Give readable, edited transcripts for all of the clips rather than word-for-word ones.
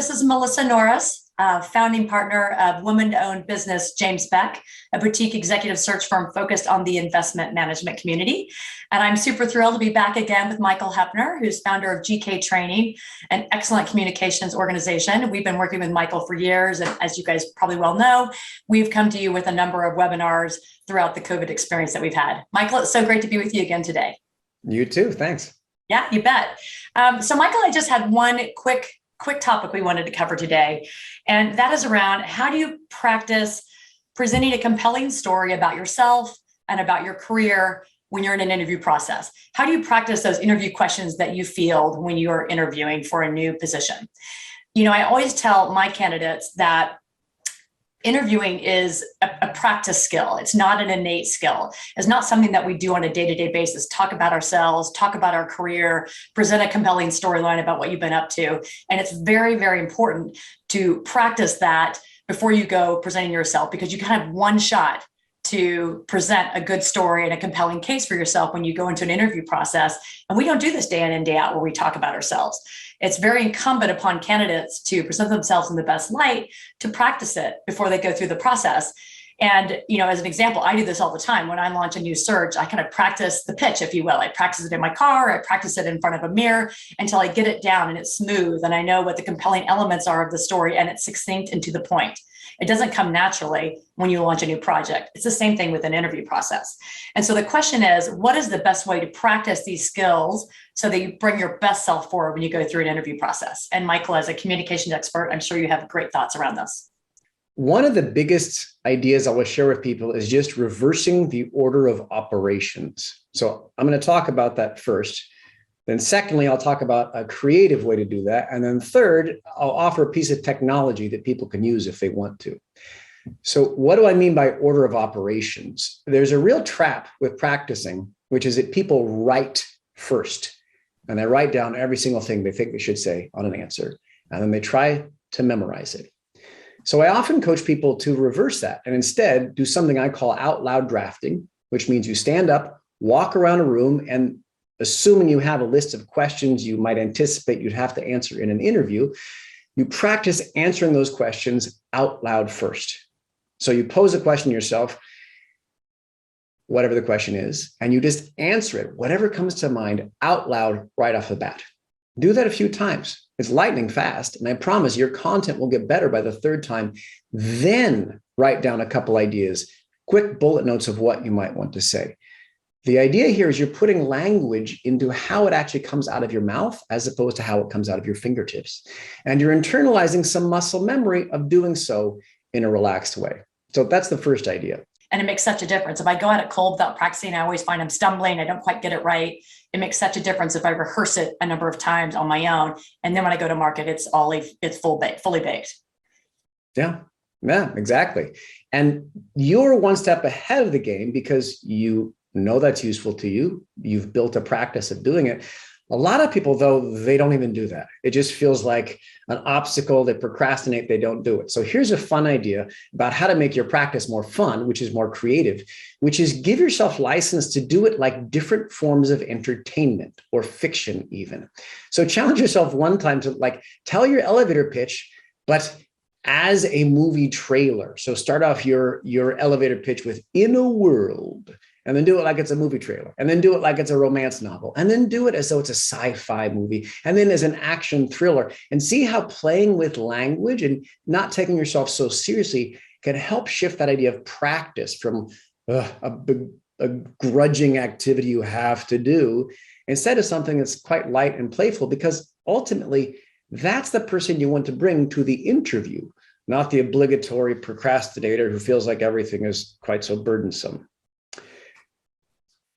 This is Melissa Norris, founding partner of woman-owned business Jamesbeck, a boutique executive search firm focused on the investment management community. And I'm super thrilled to be back again with Michael Hoeppner, who's founder of GK Training, an excellent communications organization. We've been working with Michael for years, and as you guys probably well know, we've come to you with a number of webinars throughout the COVID experience that we've had. Michael, it's so great to be with you again today. You too, thanks. Yeah, you bet. So Michael, I just had one quick topic we wanted to cover today, and that is around how do you practice presenting a compelling story about yourself and about your career when you're in an interview process? How do you practice those interview questions that you field when you are interviewing for a new position? You know, I always tell my candidates that interviewing is a practice skill. It's not an innate skill. It's not something that we do on a day-to-day basis. Talk about ourselves, talk about our career, present a compelling storyline about what you've been up to. And it's very, very important to practice that before you go presenting yourself, because you can have one shot to present a good story and a compelling case for yourself when you go into an interview process. And we don't do this day in and day out where we talk about ourselves. It's very incumbent upon candidates to present themselves in the best light, to practice it before they go through the process. And, you know, as an example, I do this all the time. When I launch a new search, I kind of practice the pitch, if you will. I practice it in my car, I practice it in front of a mirror until I get it down and it's smooth and I know what the compelling elements are of the story and it's succinct and to the point. It doesn't come naturally when you launch a new project. It's the same thing with an interview process. And so the question is, what is the best way to practice these skills so that you bring your best self forward when you go through an interview process? And Michael, as a communications expert, I'm sure you have great thoughts around this. One of the biggest ideas I will share with people is just reversing the order of operations. So I'm going to talk about that first. Then secondly, I'll talk about a creative way to do that. And then third, I'll offer a piece of technology that people can use if they want to. So what do I mean by order of operations? There's a real trap with practicing, which is that people write first. And they write down every single thing they think they should say on an answer. And then they try to memorize it. So I often coach people to reverse that and instead do something I call out loud drafting, which means you stand up, walk around a room, and assuming you have a list of questions you might anticipate you'd have to answer in an interview, you practice answering those questions out loud first. So you pose a question to yourself, whatever the question is, and you just answer it, whatever comes to mind, out loud right off the bat. Do that a few times. It's lightning fast, and I promise your content will get better by the third time. Then write down a couple ideas, quick bullet notes of what you might want to say. The idea here is you're putting language into how it actually comes out of your mouth as opposed to how it comes out of your fingertips. And you're internalizing some muscle memory of doing so in a relaxed way. So that's the first idea. And it makes such a difference. If I go at it cold without practicing, I always find I'm stumbling. I don't quite get it right. It makes such a difference if I rehearse it a number of times on my own. And then when I go to market, it's fully baked. Yeah, exactly. And you're one step ahead of the game because you know that's useful to you. You've built a practice of doing it. A lot of people, though, they don't even do that. It just feels like an obstacle. They procrastinate. They don't do it. So here's a fun idea about how to make your practice more fun, which is more creative, which is give yourself license to do it like different forms of entertainment or fiction even. So challenge yourself one time to tell your elevator pitch, but as a movie trailer. So start off your elevator pitch with "in a world," and then do it like it's a movie trailer, and then do it like it's a romance novel, and then do it as though it's a sci-fi movie, and then as an action thriller, and see how playing with language and not taking yourself so seriously can help shift that idea of practice from a grudging activity you have to do instead of something that's quite light and playful, because ultimately that's the person you want to bring to the interview, not the obligatory procrastinator who feels like everything is quite so burdensome.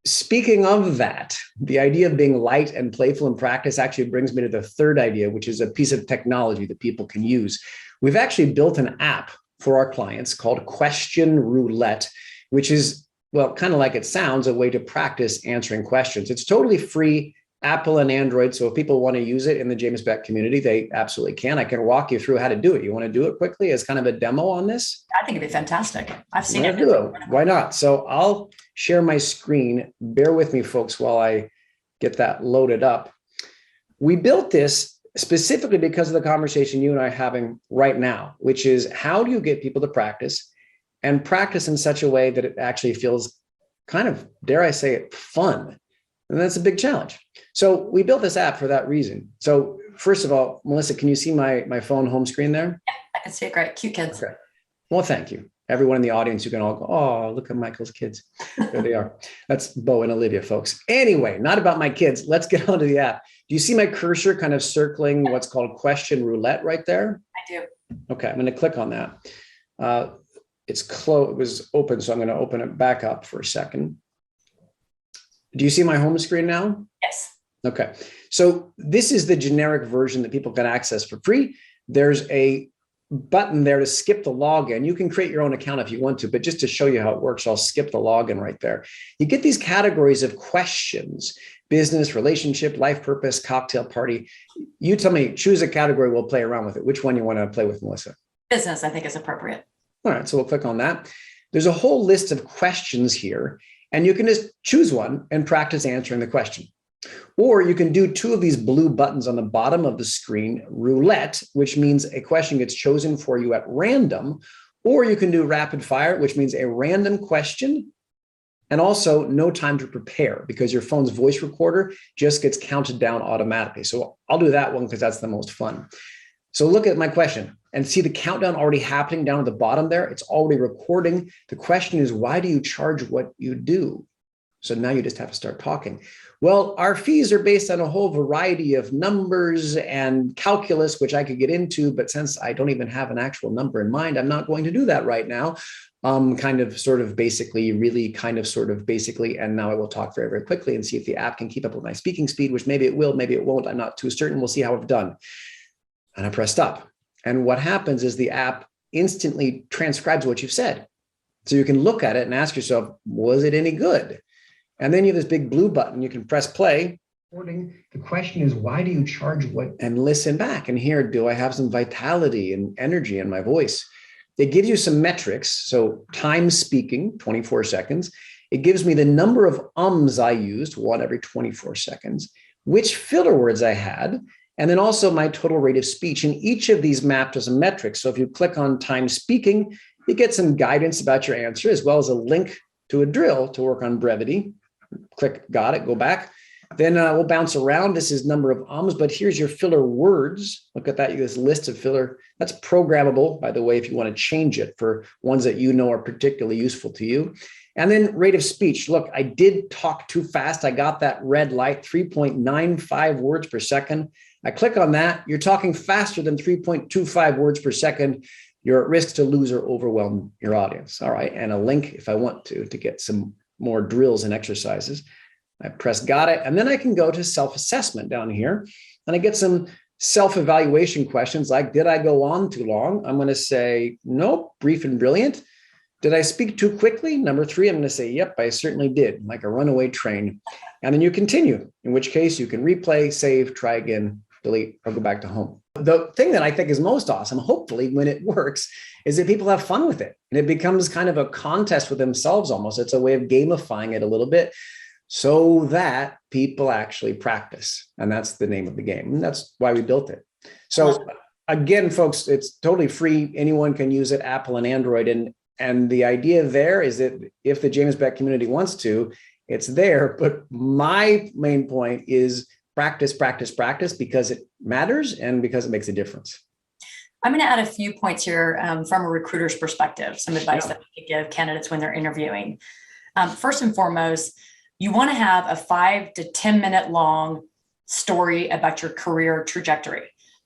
Speaking of that, the idea of being light and playful in practice actually brings me to the third idea, which is a piece of technology that people can use. We've actually built an app for our clients called Question Roulette, which is, well, kind of like it sounds, a way to practice answering questions. It's totally free, Apple and Android. So if people want to use it in the Jamesbeck community, they absolutely can. I can walk you through how to do it. You want to do it quickly as kind of a demo on this? I think it'd be fantastic. I've seen it. Why not? So I'll share my screen. Bear with me, folks, while I get that loaded up. We built this specifically because of the conversation you and I are having right now, which is how do you get people to practice and practice in such a way that it actually feels kind of, dare I say it, fun. And that's a big challenge. So we built this app for that reason. So first of all, Melissa, can you see my phone home screen there? Yeah, I can see it great. Cute kids. Okay. Well, thank you. Everyone in the audience, you can all go, oh, look at Michael's kids. There they are. That's Bo and Olivia, folks. Anyway, not about my kids. Let's get onto the app. Do you see my cursor kind of circling what's called question roulette right there? I do. Okay, I'm going to click on that. It's closed. It was open, so I'm going to open it back up for a second. Do you see my home screen now? Yes. Okay. So this is the generic version that people can access for free. There's a button there to skip the login. You can create your own account if you want to, but just to show you how it works, I'll skip the login right there. You get these categories of questions: business, relationship, life purpose, cocktail party. You tell me, choose a category, we'll play around with it. Which one you want to play with, Melissa? Business, I think, is appropriate. All right, so we'll click on that. There's a whole list of questions here, and you can just choose one and practice answering the question. Or you can do two of these blue buttons on the bottom of the screen, roulette, which means a question gets chosen for you at random. Or you can do rapid fire, which means a random question and also no time to prepare because your phone's voice recorder just gets counted down automatically. So I'll do that one because that's the most fun. So look at my question and see the countdown already happening down at the bottom there. It's already recording. The question is, why do you charge what you do? So now you just have to start talking. Well, our fees are based on a whole variety of numbers and calculus, which I could get into, but since I don't even have an actual number in mind, I'm not going to do that right now. Kind of, sort of, basically, really kind of, sort of, basically, and now I will talk very, very quickly and see if the app can keep up with my speaking speed, which maybe it will, maybe it won't. I'm not too certain. We'll see how I've done. And I press stop. And what happens is the app instantly transcribes what you've said. So you can look at it and ask yourself, was it any good? And then you have this big blue button. You can press play. The question is, why do you charge what? And listen back and hear, do I have some vitality and energy in my voice? It gives you some metrics. So time speaking, 24 seconds. It gives me the number of ums I used, one every 24 seconds, which filler words I had, and then also my total rate of speech. And each of these mapped as a metric. So if you click on time speaking, you get some guidance about your answer, as well as a link to a drill to work on brevity. Click, got it, go back. Then we'll bounce around. This is number of ums, but here's your filler words. Look at that, this list of filler. That's programmable, by the way, if you want to change it for ones that you know are particularly useful to you. And then rate of speech. Look, I did talk too fast. I got that red light, 3.95 words per second. I click on that. You're talking faster than 3.25 words per second. You're at risk to lose or overwhelm your audience. All right, and a link if I want to get some more drills and exercises. I press got it. And then I can go to self-assessment down here. And I get some self-evaluation questions like, did I go on too long? I'm going to say, nope, brief and brilliant. Did I speak too quickly? Number 3, I'm going to say, yep, I certainly did, like a runaway train. And then you continue, in which case you can replay, save, try again, delete, or go back to home. The thing that I think is most awesome, hopefully when it works, is that people have fun with it. And it becomes kind of a contest with themselves almost. It's a way of gamifying it a little bit so that people actually practice. And that's the name of the game. And that's why we built it. So again, folks, it's totally free. Anyone can use it, Apple and Android. And the idea there is that if the Jamesbeck community wants to, it's there. But my main point is practice, practice, practice, because it matters and because it makes a difference. I'm going to add a few points here from a recruiter's perspective, some advice that we could give candidates when they're interviewing. First and foremost, you want to have a 5 to 10 minute long story about your career trajectory.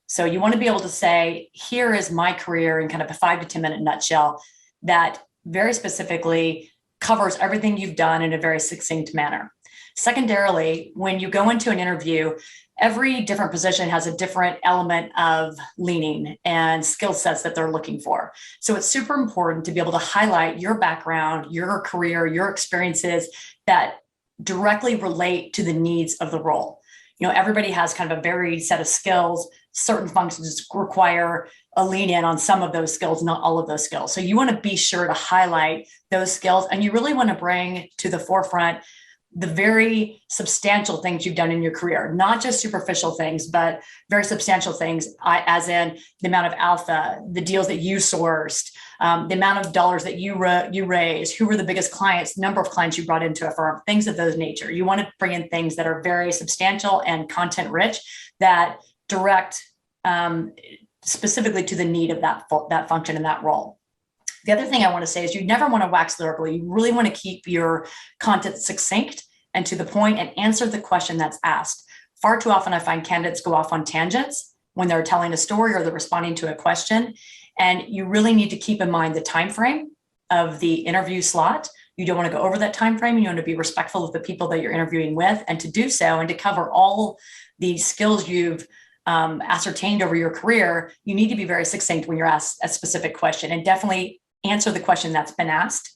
So you want to be able to say, here is my career in kind of a 5 to 10 minute nutshell that very specifically covers everything you've done in a very succinct manner. Secondarily, when you go into an interview, every different position has a different element of leaning and skill sets that they're looking for. So it's super important to be able to highlight your background, your career, your experiences that directly relate to the needs of the role. You know, everybody has kind of a varied set of skills. Certain functions require a lean in on some of those skills, not all of those skills. So you want to be sure to highlight those skills, and you really want to bring to the forefront the very substantial things you've done in your career, not just superficial things, but very substantial things, as in the amount of alpha, the deals that you sourced, the amount of dollars that you raised, who were the biggest clients, number of clients you brought into a firm, things of those nature. You want to bring in things that are very substantial and content rich that direct specifically to the need of that function and that role. The other thing I want to say is you never want to wax lyrical. You really want to keep your content succinct and to the point and answer the question that's asked. Far too often I find candidates go off on tangents when they're telling a story or they're responding to a question. And you really need to keep in mind the time frame of the interview slot. You don't want to go over that time frame. You want to be respectful of the people that you're interviewing with, and to do so and to cover all the skills you've ascertained over your career, you need to be very succinct when you're asked a specific question, and definitely answer the question that's been asked.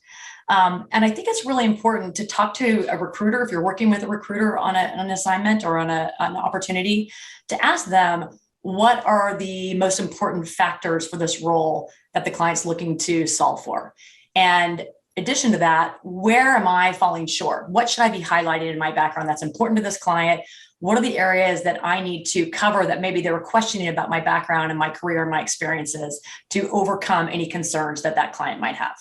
And I think it's really important to talk to a recruiter if you're working with a recruiter on an assignment or on an opportunity, to ask them what are the most important factors for this role that the client's looking to solve for. And in addition to that, where am I falling short? What should I be highlighting in my background that's important to this client? What are the areas that I need to cover that maybe they were questioning about my background and my career and my experiences to overcome any concerns that that client might have?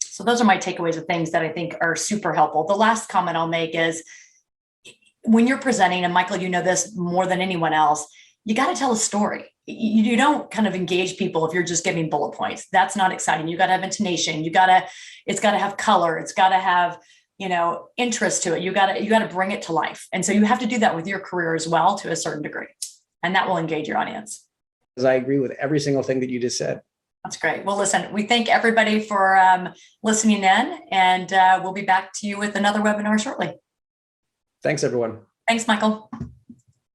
So those are my takeaways of things that I think are super helpful. The last comment I'll make is when you're presenting, and Michael, you know this more than anyone else, you got to tell a story. You don't kind of engage people if you're just giving bullet points. That's not exciting. You got to have intonation. It's got to have color. It's got to have, interest to it. You got to bring it to life. And so you have to do that with your career as well, to a certain degree, and that will engage your audience. I agree with every single thing that you just said. That's great. Well, listen, we thank everybody for listening in, and we'll be back to you with another webinar shortly. Thanks, everyone. Thanks, Michael.